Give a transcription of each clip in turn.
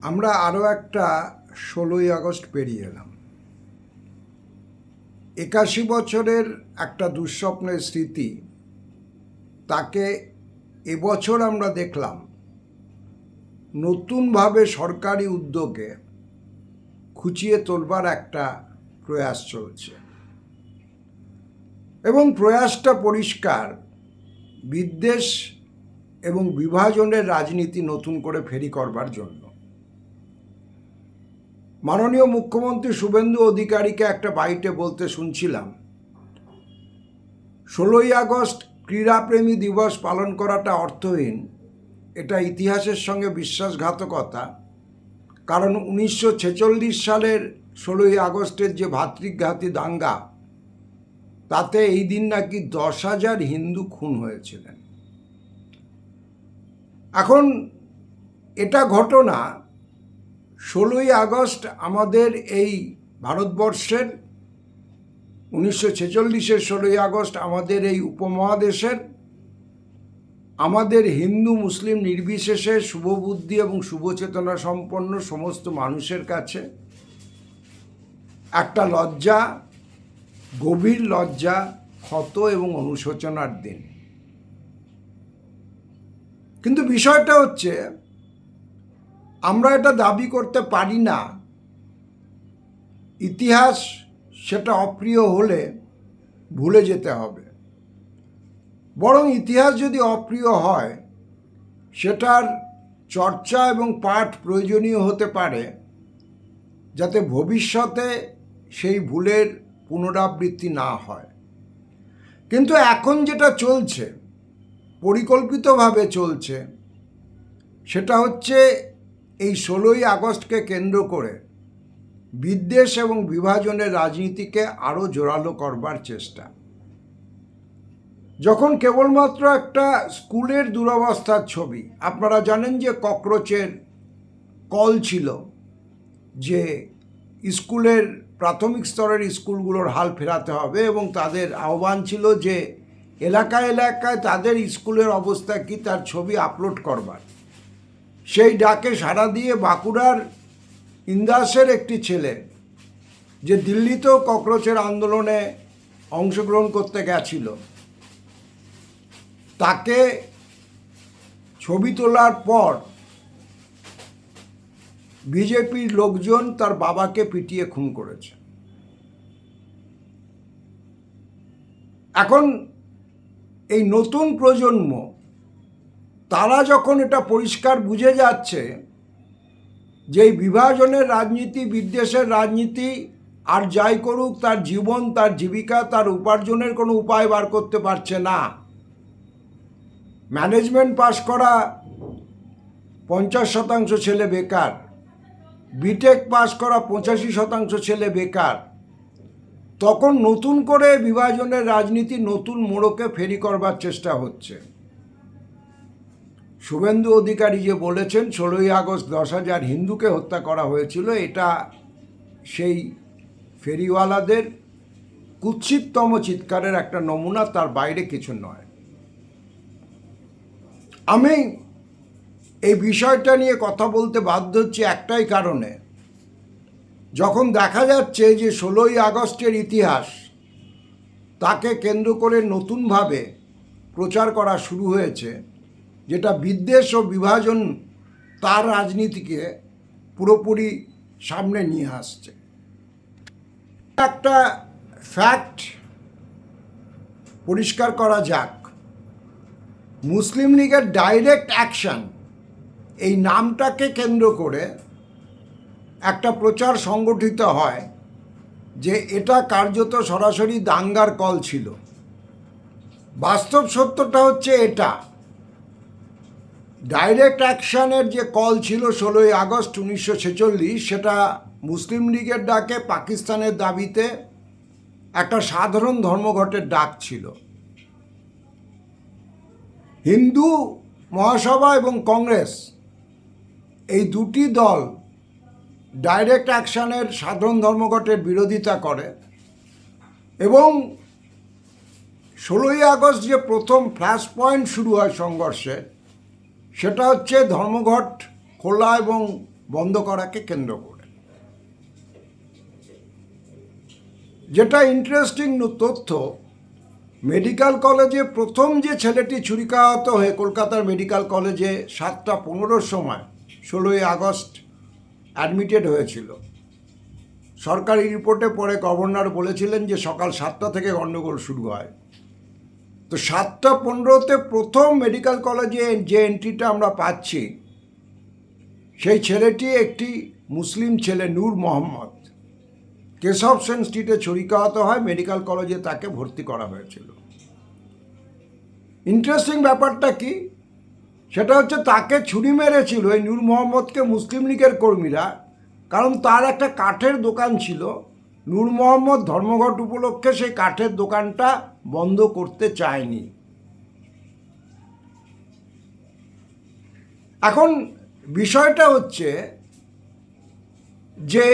আমরা আরও একটা ১৬ই আগস্ট পেরিয়ে এলাম। ৮১ বছরের একটা দুঃস্বপ্নের স্মৃতি, তাকে এবছর আমরা দেখলাম নতুনভাবে সরকারি উদ্যোগে খুঁচিয়ে তোলবার একটা প্রয়াস চলছে এবং প্রয়াসটা পরিষ্কার, বিদ্বেষ এবং বিভাজনের রাজনীতি নতুন করে ফেরি করবার জন্য। মাননীয় মুখ্যমন্ত্রী শুভেন্দু অধিকারীকে একটা বাইটে বলতে শুনছিলাম, ১৬ই আগস্ট ক্রীড়াপ্রেমী দিবস পালন করাটা অর্থহীন, এটা ইতিহাসের সঙ্গে বিশ্বাসঘাতকতা। কারণ ১৯৪৬ সালের ১৬ই আগস্টের যে ভাতৃঘাতী দাঙ্গা, তাতে এই দিন নাকি ১০,০০০ হিন্দু খুন হয়েছিলেন। এখন এটা ঘটনা ১৬ই আগস্ট আমাদের এই ভারতবর্ষের, ১৯৪৬-এর ১৬ই আগস্ট আমাদের এই উপমহাদেশের, আমাদের হিন্দু মুসলিম নির্বিশেষে শুভবুদ্ধি এবং শুভচেতনা সম্পন্ন সমস্ত মানুষের কাছে একটা লজ্জা, গভীর লজ্জা, ক্ষত এবং অনুশোচনার দিন। কিন্তু বিষয়টা হচ্ছে, আমরা এটা দাবি করতে পারি না ইতিহাস সেটা অপ্রিয় হলে ভুলে যেতে হবে। বরং ইতিহাস যদি অপ্রিয় হয়, সেটার চর্চা এবং পাঠ প্রয়োজনীয় হতে পারে, যাতে ভবিষ্যতে সেই ভুলের পুনরাবৃত্তি না হয়। কিন্তু এখন যেটা চলছে, পরিকল্পিতভাবে চলছে, সেটা হচ্ছে এই ১৬ই আগস্টকে কেন্দ্র করে বিদ্বেষ এবং বিভাজনের রাজনীতিকে আরও জোরালো করবার চেষ্টা। যখন কেবলমাত্র একটা স্কুলের দুরবস্থার ছবি, আপনারা জানেন যে ককরোচের কল ছিল যে স্কুলের প্রাথমিক স্তরের স্কুলগুলোর হাল ফেরাতে হবে এবং তাদের আহ্বান ছিল যে এলাকায় এলাকায় তাদের স্কুলের অবস্থা কি তার ছবি আপলোড করবার। সেই ডাকে সাড়া দিয়ে বাঁকুড়ার ইন্দাসের একটি ছেলে, যে দিল্লিতেও ককরোচের আন্দোলনে অংশগ্রহণ করতে গেছিল, তাকে ছবি তোলার পর বিজেপির লোকজন তার বাবাকে পিটিয়ে খুন করেছে। এখন এই নতুন প্রজন্ম, তারা যখন এটা পরিষ্কার বুঝে যাচ্ছে যে এই বিভাজনের রাজনীতি, বিদ্বেষের রাজনীতি আর যাই করুক, তার জীবন, তার জীবিকা, তার উপার্জনের কোনো উপায় বার করতে পারছে না। ম্যানেজমেন্ট পাশ করা ৫০% ছেলে বেকার, বিটেক পাশ করা ৮৫% ছেলে বেকার। তখন নতুন করে বিভাজনের রাজনীতি নতুন মোড়কে ফেরি করবার চেষ্টা হচ্ছে। শুভেন্দু অধিকারী যে বলেছেন ১৬ই আগস্ট ১০,০০০ হিন্দুকে হত্যা করা হয়েছিল, এটা সেই ফেরিওয়ালাদের কুৎসিততম চিৎকারের একটা নমুনা, তার বাইরে কিছু নয়। আমি এই বিষয়টা নিয়ে কথা বলতে বাধ্য হচ্ছি একটাই কারণে, যখন দেখা যাচ্ছে যে ১৬ই আগস্টের ইতিহাস, তাকে কেন্দ্র করে নতুনভাবে প্রচার করা শুরু হয়েছে, যেটা বিদ্বেষ ও বিভাজন তার রাজনীতিকে পুরোপুরি সামনে নিয়ে আসছে। একটা ফ্যাক্ট পরিষ্কার করা যাক, মুসলিম লীগের ডাইরেক্ট অ্যাকশন এই নামটাকে কেন্দ্র করে একটা প্রচার সংগঠিত হয় যে এটা কার্যত সরাসরি দাঙ্গার কল ছিল। বাস্তব সত্যটা হচ্ছে এটা, ডাইরেক্ট অ্যাকশনের যে কল ছিল ১৬ই আগস্ট ১৯৪৬, সেটা মুসলিম লীগের ডাকে, পাকিস্তানের দাবিতে একটা সাধারণ ধর্মঘটের ডাক ছিল। হিন্দু মহাসভা এবং কংগ্রেস, এই দুটি দল ডাইরেক্ট অ্যাকশনের সাধারণ ধর্মঘটের বিরোধিতা করে এবং ১৬ই আগস্ট যে প্রথম ফ্ল্যাশ পয়েন্ট শুরু হয় সংঘর্ষে, সেটা হচ্ছে ধর্মঘট খোলা এবং বন্ধ করাকে কেন্দ্র করে। যেটা ইন্টারেস্টিং তথ্য, মেডিকেল কলেজে প্রথম যে ছেলেটি ছুরিকাহত হয়ে কলকাতার মেডিকেল কলেজে 7:15 সময় 16ই আগস্ট অ্যাডমিটেড হয়েছিল, সরকারি রিপোর্টে পরে গভর্নর বলেছিলেন যে সকাল 7টা থেকে গণ্ডগোল শুরু হয়। তো 7:15-তে প্রথম মেডিকেল কলেজে যে এন্ট্রিটা আমরা পাচ্ছি, সেই ছেলেটি একটি মুসলিম ছেলে, নূর মোহাম্মদ, কেশব সেন স্ট্রিটে ছুরিকাহত হয়। মেডিকেল কলেজে তাকে ভর্তি করা হয়েছিল। ইন্টারেস্টিং ব্যাপারটা কি, সেটা হচ্ছে তাকে ছুরি মেরেছিল এই নূর মোহাম্মদকে মুসলিম লীগের কর্মীরা, কারণ তার একটা কাঠের দোকান ছিল। নূর মোহাম্মদ ধর্মঘট উপলক্ষে সেই কাঠের দোকানটা বন্ধ করতে চায়নি। এখন বিষয়টা হচ্ছে যে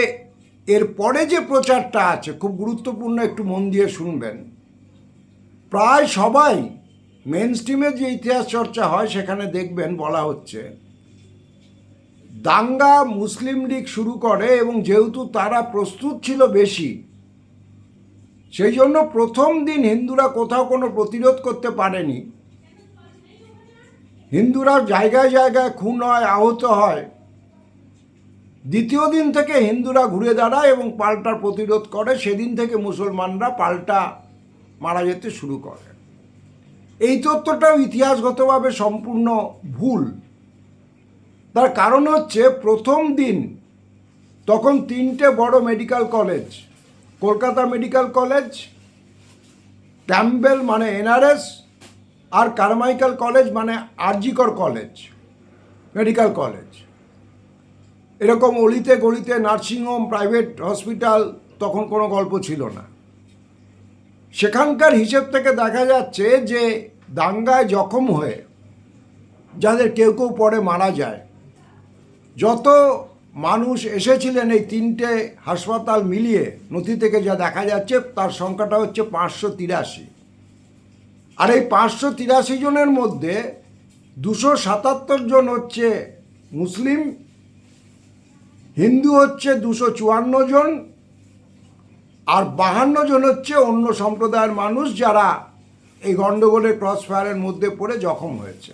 এর পরে যে প্রচারটা আছে খুব গুরুত্বপূর্ণ, একটু মন দিয়ে শুনবেন। প্রায় সবাই মেন স্ট্রিমে যে ইতিহাস চর্চা হয় সেখানে দেখবেন বলা হচ্ছে দাঙ্গা মুসলিম লীগ শুরু করে, এবং যেহেতু তারা প্রস্তুত ছিল বেশি, সেই জন্য প্রথম দিন হিন্দুরা কোথাও কোনো প্রতিরোধ করতে পারেনি। হিন্দুরা জায়গায় জায়গায় খুন হয়, আহত হয়। দ্বিতীয় দিন থেকে হিন্দুরা ঘুরে দাঁড়ায় এবং পাল্টার প্রতিরোধ করে। সেদিন থেকে মুসলমানরা পাল্টা মারা যেতে শুরু করে। এই তথ্যটাও ইতিহাসগতভাবে সম্পূর্ণ ভুল। তার কারণ হচ্ছে প্রথম দিন তখন 3টে বড় medical college, Kolkata medical college, Campbell মানে এনআরএস, আর কারমাইকেল কলেজ মানে আরজিকর কলেজ, মেডিকেল কলেজ, এরকম অলিতে গলিতে নার্সিংহোম, প্রাইভেট হসপিটাল তখন কোনো গল্প ছিল না। সেখানকার হিসেব থেকে দেখা যাচ্ছে যে দাঙ্গায় জখম হয়ে যাদের কেউ কেউ পরে মারা যায়, যত মানুষ এসেছিলেন এই 3টে হাসপাতাল মিলিয়ে নথি থেকে যা দেখা যাচ্ছে তার সংখ্যাটা হচ্ছে 583। আর এই 583 জনের মধ্যে 277 জন হচ্ছে মুসলিম, হিন্দু হচ্ছে 254 জন, আর 52 জন হচ্ছে অন্য সম্প্রদায়ের মানুষ যারা এই গণ্ডগোলের ক্রস ফায়ারের মধ্যে পড়ে জখম হয়েছে।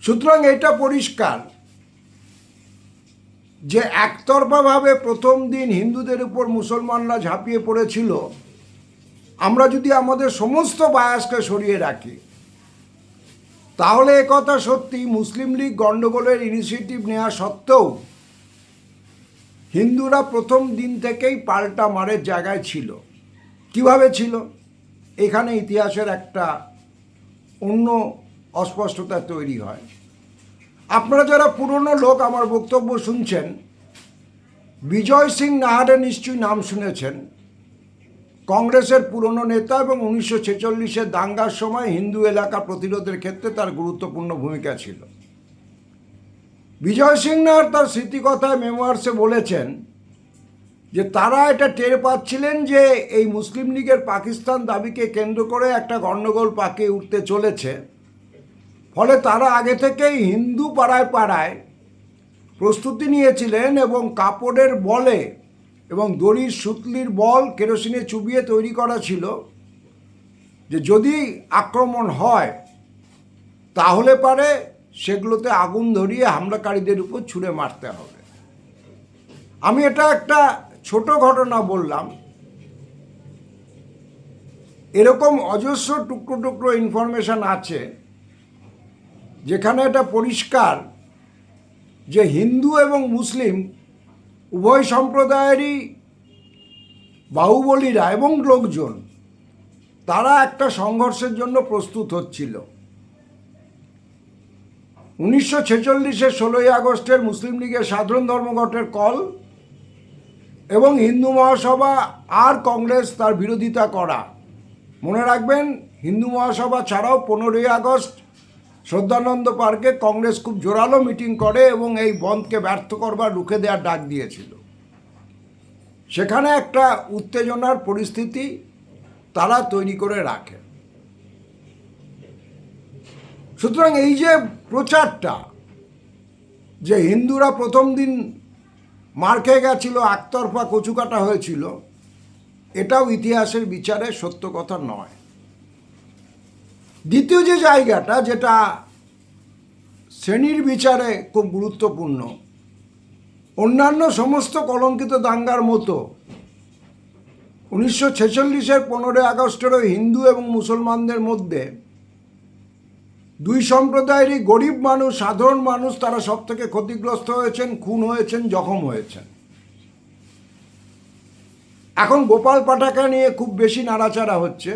সুতরাং এটা পরিষ্কার যে একতরফাভাবে প্রথম দিন হিন্দুদের উপর মুসলমানরা ঝাঁপিয়ে পড়েছিল। আমরা যদি আমাদের সমস্ত বায়াসকে সরিয়ে রাখি, তাহলে একথা সত্যি, মুসলিম লীগ গণ্ডগোলের ইনিশিয়েটিভ নেওয়া সত্ত্বেও হিন্দুরা প্রথম দিন থেকেই পাল্টা মারের জায়গায় ছিল। কিভাবে ছিল? এখানে ইতিহাসের একটা অন্য অস্পষ্টতা তৈরি হয়। আপনারা যারা পুরনো লোক আমার বক্তব্য শুনছেন, বিজয় সিং নাহারের নিশ্চয়ই নাম শুনেছেন। কংগ্রেসের পুরনো নেতা এবং 1946-এর দাঙ্গার সময় হিন্দু এলাকা প্রতিরোধের ক্ষেত্রে তার গুরুত্বপূর্ণ ভূমিকা ছিল। বিজয় সিং নাহার তার স্মৃতিকথায় মেমোয়ার্সে বলেছেন যে তারা এটা টের পাচ্ছিলেন যে এই মুসলিম লীগের পাকিস্তান দাবিকে কেন্দ্র করে একটা গণ্ডগোল পাকিয়ে উঠতে চলেছে। ফলে তারা আগে থেকেই হিন্দু পাড়ায় পাড়ায় প্রস্তুতি নিয়েছিলেন এবং কাপড়ের বলে এবং দড়ির সুতলির বল কেরোসিনে চুবিয়ে তৈরি করা ছিল যে যদি আক্রমণ হয় তাহলে পারে সেগুলোতে আগুন ধরিয়ে হামলাকারীদের উপর ছুঁড়ে মারতে হবে। আমি এটা একটা ছোট ঘটনা বললাম, এরকম অজস্র টুকরো টুকরো ইনফরমেশন আছে যেখানে এটা পরিষ্কার যে হিন্দু এবং মুসলিম উভয় সম্প্রদায়েরই বাহুবলীরা এবং লোকজন তারা একটা সংঘর্ষের জন্য প্রস্তুত হচ্ছিল। 1946-এর 16ই আগস্টের মুসলিম লীগের সাধারণ ধর্মঘটের কল এবং হিন্দু মহাসভা আর কংগ্রেস তার বিরোধিতা করা। মনে রাখবেন, হিন্দু মহাসভা ছাড়াও 15ই আগস্ট শ্রদ্ধানন্দ পার্কে কংগ্রেস খুব জোরালো মিটিং করে এবং এই বন্ধকে ব্যর্থ করবার রুখে দেওয়ার ডাক দিয়েছিল। সেখানে একটা উত্তেজনার পরিস্থিতি তারা তৈরি করে রাখে। সুতরাং এই যে প্রচারটা, যে হিন্দুরা প্রথম দিন মার খেয়ে গেছিল, একতরফা কচুকাটা হয়েছিল, এটাও ইতিহাসের বিচারে সত্য কথা নয়। দ্বিতীয় যে জায়গাটা, যেটা শ্রেণীর বিচারে খুব গুরুত্বপূর্ণ, অন্যান্য সমস্ত কলঙ্কিত দাঙ্গার মতো 1946-এর 15 আগস্টেরও হিন্দু এবং মুসলমানদের মধ্যে দুই সম্প্রদায়েরই গরিব মানুষ, সাধারণ মানুষ, তারা সব থেকে ক্ষতিগ্রস্ত হয়েছেন, খুন হয়েছেন, জখম হয়েছেন। এখন গোপাল পাঠাকে নিয়ে খুব বেশি নাড়াচাড়া হচ্ছে।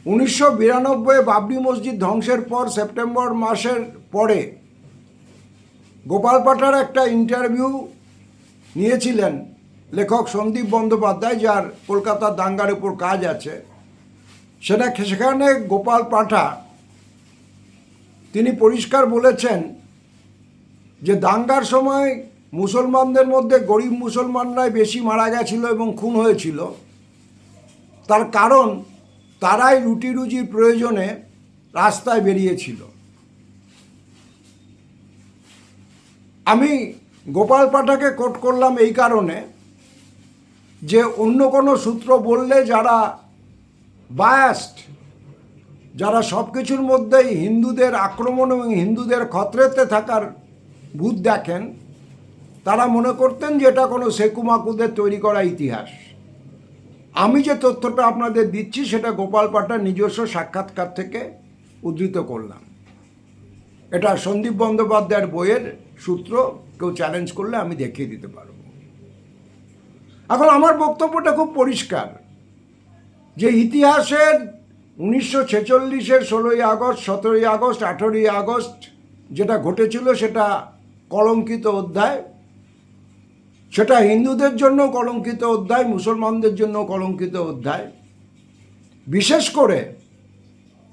1992 বাবরি মসজিদ ধ্বংসের পর সেপ্টেম্বর মাসের পরে গোপাল পাঠার একটা ইন্টারভিউ নিয়েছিলেন লেখক সন্দীপ বন্দ্যোপাধ্যায়, যার কলকাতার দাঙ্গার উপর কাজ আছে। সেখানে গোপাল পাঠা তিনি পরিষ্কার বলেছেন যে দাঙ্গার সময় মুসলমানদের মধ্যে গরিব মুসলমানরাই বেশি মারা গেছিল এবং খুন হয়েছিল। তার কারণ তারাই রুটি রুজির প্রয়োজনে রাস্তায় বেরিয়েছিল। আমি গোপাল পাঠাকে কোট করলাম এই কারণে যে অন্য কোনো সূত্র বললে যারা বায়াস্ট, যারা সব কিছুর মধ্যেই হিন্দুদের আক্রমণ এবং হিন্দুদের খতরেতে থাকার ভূত দেখেন, তারা মনে করতেন যে এটা কোনো সেকুমাকুদের তৈরি করা ইতিহাস। আমি যে তথ্যটা আপনাদের দিচ্ছি সেটা গোপাল পাঠার নিজস্ব সাক্ষাৎকার থেকে উদ্ধৃত করলাম। এটা সন্দীপ বন্দ্যোপাধ্যায়ের বইয়ের সূত্র, কেউ চ্যালেঞ্জ করলে আমি দেখিয়ে দিতে পারব। এখন আমার বক্তব্যটা খুব পরিষ্কার যে ইতিহাসের 1946-এর 16ই আগস্ট, 17ই আগস্ট, 18ই আগস্ট যেটা ঘটেছিল সেটা কলঙ্কিত অধ্যায়। সেটা হিন্দুদের জন্য কলঙ্কিত অধ্যায়, মুসলমানদের জন্য কলঙ্কিত অধ্যায়। বিশেষ করে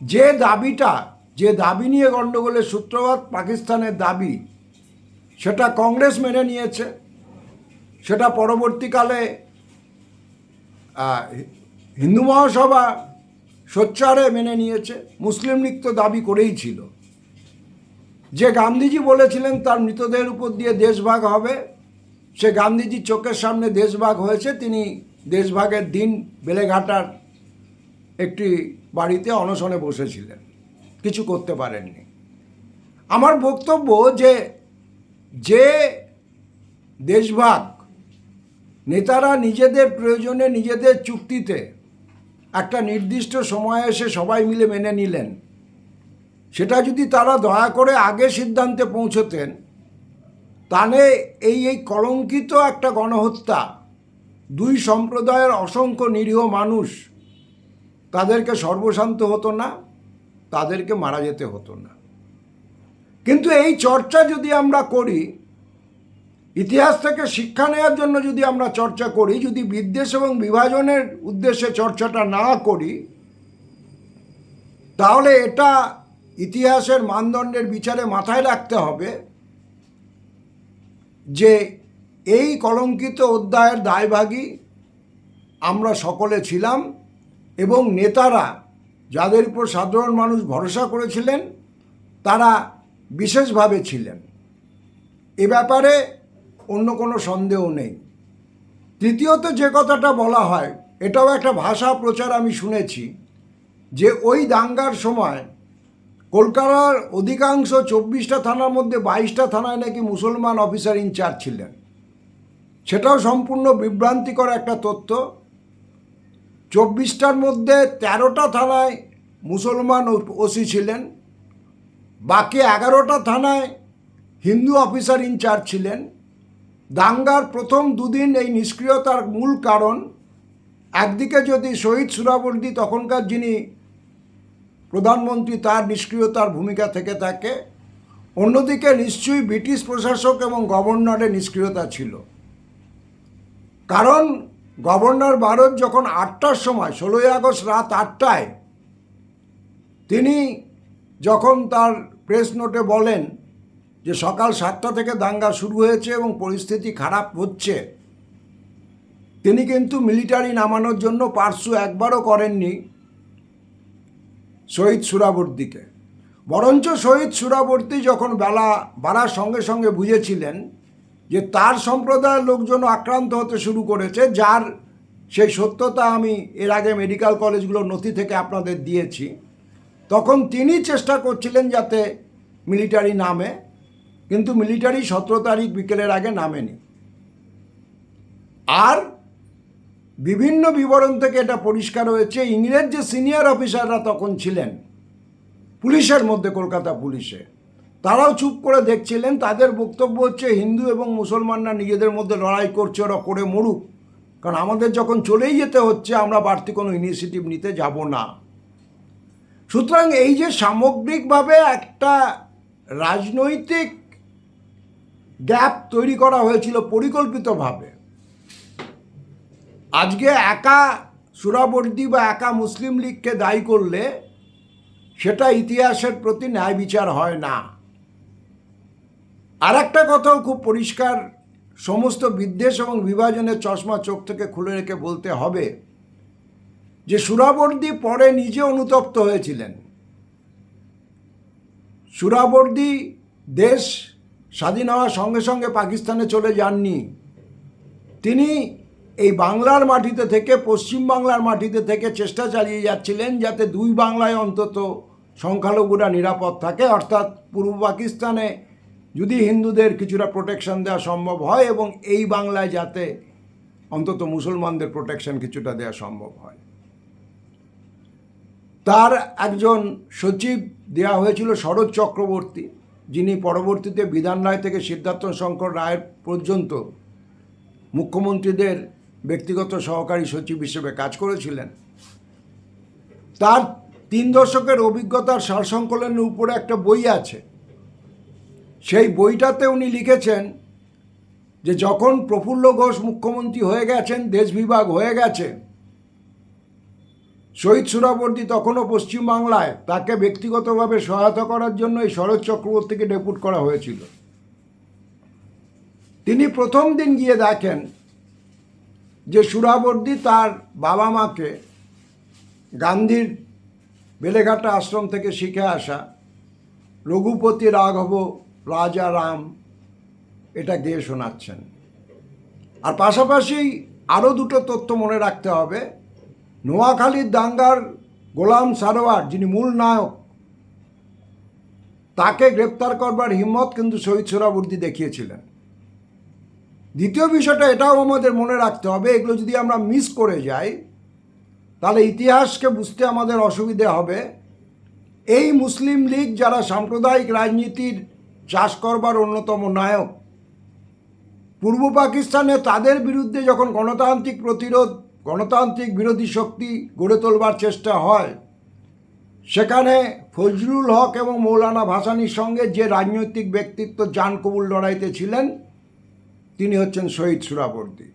যে দাবি নিয়ে গণ্ডগোলের সূত্রপাত, পাকিস্তানের দাবি, সেটা কংগ্রেস মেনে নিয়েছে। সেটা পরবর্তীকালে হিন্দু মহাসভা সোচ্চারে মেনে নিয়েছে। মুসলিম লীগ তো দাবি করেই ছিল যে গান্ধীজি বলেছিলেন তার মৃতদেহের উপর দিয়ে দেশভাগ হবে, সে গান্ধীজির চোখের সামনে দেশভাগ হয়েছে। তিনি দেশভাগের দিন বেলেঘাটার একটি বাড়িতে অনশনে বসেছিলেন, কিছু করতে পারেননি। আমার বক্তব্য যে দেশভাগ নেতারা নিজেদের প্রয়োজনে, নিজেদের চুক্তিতে একটা নির্দিষ্ট সময়ে এসে সবাই মিলে মেনে নিলেন, সেটা যদি তারা দয়া করে আগে সিদ্ধান্তে পৌঁছতেন, তাহলে এই কলঙ্কিত একটা গণহত্যা, দুই সম্প্রদায়ের অসংখ্য নিরীহ মানুষ, তাদেরকে সর্বশান্ত হতো না, তাদেরকে মারা যেতে হতো না। কিন্তু এই চর্চা যদি আমরা করি, ইতিহাস থেকে শিক্ষা নেওয়ার জন্য যদি আমরা চর্চা করি, যদি বিদ্বেষ এবং বিভাজনের উদ্দেশ্যে চর্চাটা না করি, তাহলে এটা ইতিহাসের মানদণ্ডের বিচারে মাথায় রাখতে হবে যে এই কলঙ্কিত অধ্যায়ের দায়ভাগী আমরা সকলে ছিলাম এবং নেতারা যাদের উপর সাধারণ মানুষ ভরসা করেছিলেন তারা বিশেষভাবে ছিলেন। এ ব্যাপারে অন্য কোনো সন্দেহ নেই। তৃতীয়ত যে কথাটা বলা হয়, এটাও একটা ভাষা প্রচার আমি শুনেছি যে ওই দাঙ্গার সময় কলকাতার অধিকাংশ 24টা থানার মধ্যে 22টা থানায় নাকি মুসলমান অফিসার ইনচার্জ ছিলেন। সেটাও সম্পূর্ণ বিভ্রান্তিকর একটা তথ্য। 24টার মধ্যে 13টা থানায় মুসলমান ওসি ছিলেন, বাকি 11টা থানায় হিন্দু অফিসার ইনচার্জ ছিলেন। দাঙ্গার প্রথম দুদিন এই নিষ্ক্রিয়তার মূল কারণ, একদিকে যদি শহীদ সুহরাওয়ার্দী তখনকার যিনি প্রধানমন্ত্রী তার নিষ্ক্রিয়তার ভূমিকা থেকে থাকে, অন্যদিকে নিশ্চয়ই ব্রিটিশ প্রশাসক এবং গভর্নরের নিষ্ক্রিয়তা ছিল। কারণ গভর্নর ভারত যখন 8টার সময় 16ই আগস্ট রাত 8টায় তিনি যখন তার প্রেস নোটে বলেন যে সকাল 7টা থেকে দাঙ্গা শুরু হয়েছে এবং পরিস্থিতি খারাপ হচ্ছে, তিনি কিন্তু মিলিটারি নামানোর জন্য পার্সু একবারও করেননি শহীদ সুহরাওয়ার্দীকে। বরঞ্চ শহীদ সুরাবর্তী যখন বেলা বাড়ার সঙ্গে সঙ্গে বুঝেছিলেন যে তার সম্প্রদায়ের লোকজন আক্রান্ত হতে শুরু করেছে, যার সেই সত্যতা আমি এর আগে মেডিকেল কলেজগুলোর নথি থেকে আপনাদের দিয়েছি, তখন তিনি চেষ্টা করছিলেন যাতে মিলিটারি নামে, কিন্তু মিলিটারি 17 তারিখ বিকেলের আগে নামেনি। আর বিভিন্ন বিবরণ থেকে এটা পরিষ্কার হয়েছে, ইংরেজ যে সিনিয়র অফিসাররা তখন ছিলেন পুলিশের মধ্যে, কলকাতা পুলিশে, তারাও চুপ করে দেখছিলেন। তাদের বক্তব্য হচ্ছে হিন্দু এবং মুসলমানরা নিজেদের মধ্যে লড়াই করছে, ওরা করে মরুক, কারণ আমাদের যখন চলেই যেতে হচ্ছে আমরা বাড়তি কোনো ইনিশিয়েটিভ নিতে যাব না। সুতরাং এই যে সামগ্রিকভাবে একটা রাজনৈতিক গ্যাপ তৈরি করা হয়েছিল পরিকল্পিতভাবে, আজকে একা সুরাবর্দী বা একা মুসলিম লীগকে দায়ী করলে সেটা ইতিহাসের প্রতি ন্যায় বিচার হয় না। আর একটা কথাও খুব পরিষ্কার, সমস্ত বিদ্বেষ এবং বিভাজনের চশমা চোখ থেকে খুলে রেখে বলতে হবে যে সুরাবর্দী পরে নিজে অনুতপ্ত হয়েছিলেন। সুরাবর্দী দেশ স্বাধীন হওয়ার সঙ্গে সঙ্গে পাকিস্তানে চলে যাননি। তিনি এই বাংলার মাটিতে থেকে, পশ্চিম বাংলার মাটিতে থেকে চেষ্টা চালিয়ে যাচ্ছিলেন যাতে দুই বাংলায় অন্তত সংখ্যালঘুরা নিরাপদ থাকে, অর্থাৎ পূর্ব পাকিস্তানে যদি হিন্দুদের কিছুটা প্রোটেকশন দেওয়া সম্ভব হয় এবং এই বাংলায় যাতে অন্তত মুসলমানদের প্রোটেকশন কিছুটা দেওয়া সম্ভব হয়। তার একজন সচিব দেওয়া হয়েছিল শরৎ চক্রবর্তী, যিনি পরবর্তীতে বিধান রায় থেকে সিদ্ধার্থ শঙ্কর রায়ের পর্যন্ত মুখ্যমন্ত্রীদের ব্যক্তিগত সহকারী সচিব হিসেবে কাজ করেছিলেন। তার 3 দশকের অভিজ্ঞতার সারসংকলনের উপরে একটা বই আছে। সেই বইটাতে উনি লিখেছেন যে যখন প্রফুল্ল ঘোষ মুখ্যমন্ত্রী হয়ে গেছেন, দেশ বিভাগ হয়ে গেছে, শহীদ সুরাবর্দী তখনও পশ্চিমবাংলায়, তাকে ব্যক্তিগতভাবে সহায়তা করার জন্য এই শরৎ চক্রবর্তীকে ডেপুট করা হয়েছিল। তিনি প্রথম দিন গিয়ে দেখেন যে সুরাবর্দী তার বাবা মাকে গান্ধীর বেলেঘাটা আশ্রম থেকে শিখে আসা রঘুপতি রাঘব রাজা রাম এটা গেয়ে শোনাচ্ছেন। আর পাশাপাশি আরও দুটো তথ্য মনে রাখতে হবে। নোয়াখালীর দাঙ্গার গোলাম সারোয়ার, যিনি মূল নায়ক, তাকে গ্রেপ্তার করবার হিম্মত কিন্তু শহীদ সুরাবর্দী দেখিয়েছিলেন। দ্বিতীয় বিষয়টা এটাও আমাদের মনে রাখতে হবে, এগুলো যদি আমরা মিস করে যাই তাহলে ইতিহাসকে বুঝতে আমাদের অসুবিধে হবে। এই মুসলিম লীগ যারা সাম্প্রদায়িক রাজনীতির চাষ করবার অন্যতম নায়ক, পূর্ব পাকিস্তানে তাদের বিরুদ্ধে যখন গণতান্ত্রিক প্রতিরোধ, গণতান্ত্রিক বিরোধী শক্তি গড়ে তোলবার চেষ্টা হয়, সেখানে ফজলুল হক এবং মৌলানা ভাসানীর সঙ্গে যে রাজনৈতিক ব্যক্তিত্ব জান কবুল লড়াইতে ছিলেন তিনি হচ্ছেন শহীদ সুরাবর্দী।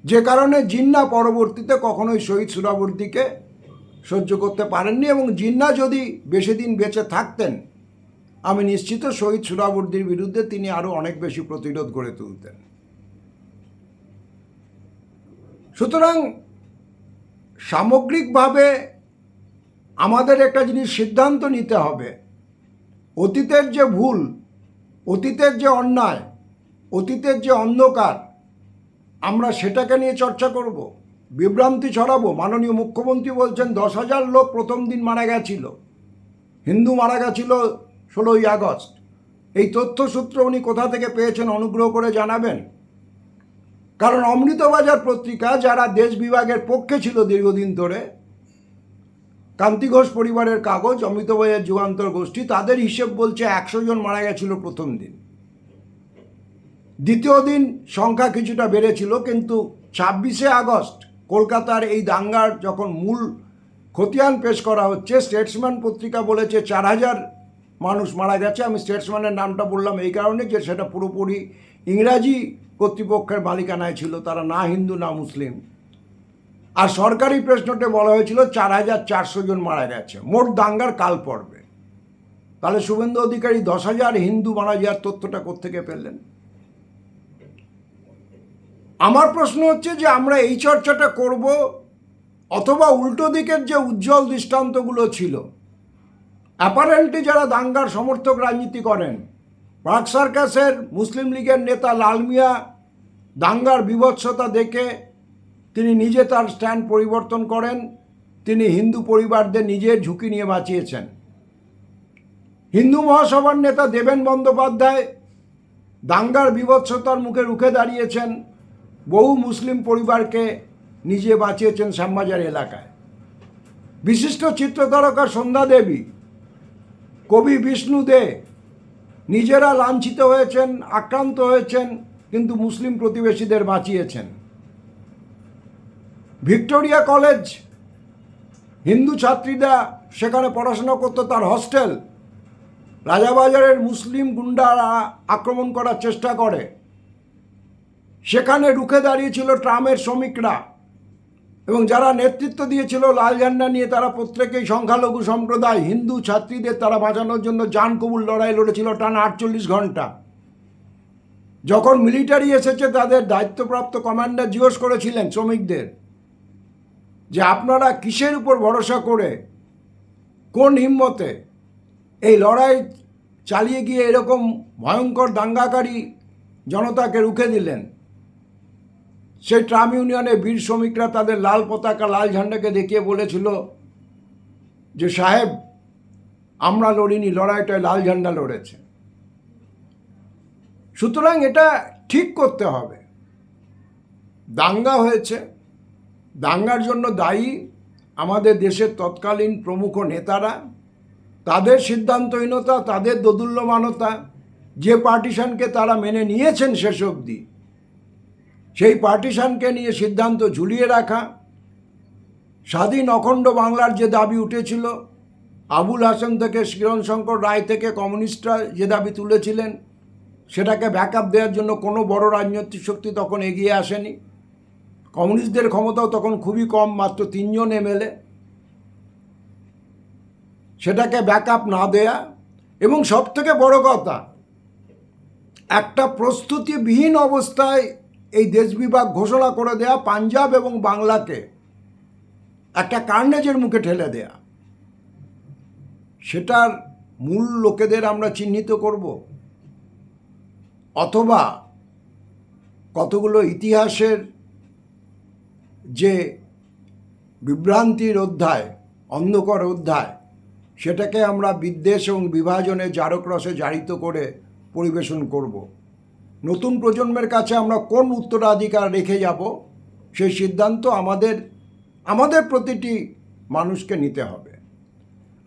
যে কারণে জিন্না পরবর্তীতে কখনোই শহীদ সুরাবর্দীকে সহ্য করতে পারেননি, এবং জিন্না যদি বেশি দিন বেঁচে থাকতেন আমি নিশ্চিত শহীদ সুরাবর্দীর বিরুদ্ধে তিনি আরও অনেক বেশি প্রতিরোধ গড়ে তুলতেন। সুতরাং সামগ্রিকভাবে আমাদের একটা জিনিস সিদ্ধান্ত নিতে হবে, অতীতের যে ভুল, অতীতের যে অন্যায়, অতীতের যে অন্ধকার, আমরা সেটাকে নিয়ে চর্চা করব, বিভ্রান্তি ছড়াবো। মাননীয় মুখ্যমন্ত্রী বলছেন 10,000 লোক প্রথম দিন মারা গেছিল, হিন্দু মারা গেছিল 16ই আগস্ট। এই তথ্যসূত্র উনি কোথা থেকে পেয়েছেন অনুগ্রহ করে জানাবেন। কারণ অমৃতবাজার পত্রিকা, যারা দেশ বিভাগের পক্ষে ছিল দীর্ঘদিন ধরে, কান্তি ঘোষ পরিবারের কাগজ, অমৃতবাজার যুগান্তর গোষ্ঠী, তাদের হিসেব বলছে 100 জন মারা গেছিল প্রথম দিন। দ্বিতীয় দিন সংখ্যা কিছুটা বেড়েছিল, কিন্তু 26শে আগস্ট কলকাতার এই দাঙ্গার যখন মূল খতিয়ান পেশ করা হচ্ছে, স্টেটসম্যান পত্রিকা বলেছে 4,000 মানুষ মারা গেছে। আমি স্টেটসম্যানের নামটা বললাম এই কারণে যে সেটা পুরোপুরি ইংরাজি কর্তৃপক্ষের মালিকানায় ছিল, তারা না হিন্দু না মুসলিম। আর সরকারি প্রেস নোটে বলা হয়েছিল 4,400 জন মারা গেছে মোট দাঙ্গার কাল পর্বে। তাহলে শুভেন্দু অধিকারী 10,000 হিন্দু মারা যাওয়ার তথ্যটা কোত্থেকে পেলেন? আমার প্রশ্ন হচ্ছে যে আমরা এই চর্চাটা করব, অথবা উল্টো দিকের যে উজ্জ্বল দৃষ্টান্তগুলো ছিল, অ্যাপারেন্টলি যারা দাঙ্গার সমর্থক রাজনীতি করেন, পার্ক সার্কাসের মুসলিম লীগের নেতা লাল মিয়া দাঙ্গার বীভৎসতা দেখে তিনি নিজে তার স্ট্যান্ড পরিবর্তন করেন। তিনি হিন্দু পরিবারদের নিজের ঝুঁকি নিয়ে বাঁচিয়েছেন। হিন্দু মহাসভার নেতা দেবেন বন্দ্যোপাধ্যায় দাঙ্গার বীভৎসতার মুখে রুখে দাঁড়িয়েছেন, বহু মুসলিম পরিবারকে নিজে বাঁচিয়েছেন শ্যামবাজার এলাকায়। বিশিষ্ট চিত্রতারকা সন্ধ্যা দেবী, কবি বিষ্ণু দে নিজেরা লাঞ্ছিত হয়েছেন, আক্রান্ত হয়েছেন, কিন্তু মুসলিম প্রতিবেশীদের বাঁচিয়েছেন। ভিক্টোরিয়া কলেজ, হিন্দু ছাত্রীরা সেখানে পড়াশোনা করতো, তার হস্টেল রাজাবাজারের মুসলিম গুন্ডারা আক্রমণ করার চেষ্টা করে, সেখানে রুখে দাঁড়িয়েছিল ট্রামের শ্রমিকরা, এবং যারা নেতৃত্ব দিয়েছিল লাল ঝান্ডা নিয়ে তারা প্রত্যেকেই সংখ্যালঘু সম্প্রদায়। হিন্দু ছাত্রীদের তারা বাঁচানোর জন্য জান কবুল লড়াই লড়েছিল টানা 48 ঘন্টা। যখন মিলিটারি এসেছে, তাদের দায়িত্বপ্রাপ্ত কমান্ডার জিজ্ঞেস করেছিলেন শ্রমিকদের যে আপনারা কিসের উপর ভরসা করে, কোন হিম্মতে এই লড়াই চালিয়ে গিয়ে এরকম ভয়ঙ্কর দাঙ্গাকারী জনতাকে রুখে দিলেন। সেই ট্রাম ইউনিয়নে বীর শ্রমিকরা তাদের লাল পতাকা, লাল ঝান্ডাকে দেখিয়ে বলেছিল যে সাহেব, আমরা লড়িনি, লড়াইটায় লাল ঝান্ডা লড়েছে। সুতরাং এটা ঠিক করতে হবে। দাঙ্গা হয়েছে, দাঙ্গার জন্য দায়ী আমাদের দেশের তৎকালীন প্রমুখ নেতারা, তাদের সিদ্ধান্তহীনতা, তাদের দোদুল্যমানতা। যে পার্টিশনকে তারা মেনে নিয়েছেন শেষ অবধি, সেই পার্টিশনকে নিয়ে সিদ্ধান্ত ঝুলিয়ে রাখা। স্বাধীন অখণ্ড বাংলার যে দাবি উঠেছিল, আবুল হাসেম থেকে কিরণ শঙ্কর রায় থেকে কমিউনিস্টরা যে দাবি তুলেছিলেন, সেটাকে ব্যাকআপ দেওয়ার জন্য কোনো বড় রাজনৈতিক শক্তি তখন এগিয়ে আসেনি। কমিউনিস্টদের ক্ষমতাও তখন খুবই কম, মাত্র 3 জন এমএলএ। সেটাকে ব্যাকআপ না দেয়া, এবং সবথেকে বড় কথা, একটা প্রস্তুতিবিহীন অবস্থায় এই দেশ বিভাগ ঘোষণা করে দেয়া, পাঞ্জাব এবং বাংলাকে একটা কার্নেজের মুখে ঠেলে দেয়া, সেটার মূল লোকেদের আমরা চিহ্নিত করব, অথবা কতগুলো ইতিহাসের যে বিভ্রান্তির অধ্যায়, অন্ধকার অধ্যায়, সেটাকে আমরা বিদ্বেষ এবং বিভাজনের জারক রসে জারিত করে পরিবেশন করব। নতুন প্রজন্মের কাছে আমরা কোন উত্তরাধিকার রেখে যাব, সেই সিদ্ধান্ত আমাদের প্রতিটি মানুষকে নিতে হবে।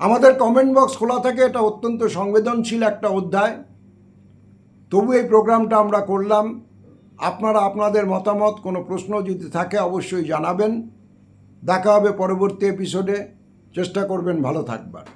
আমাদের কমেন্ট বক্স খোলা থাকে, এটা অত্যন্ত সংবেদনশীল একটা অধ্যায়। তবু এই প্রোগ্রামটা আমরা করলাম। আপনারা আপনাদের মতামত, কোনো প্রশ্ন যদি থাকে অবশ্যই জানাবেন। দেখা হবে পরবর্তী এপিসোডে। চেষ্টা করবেন ভালো থাকবার।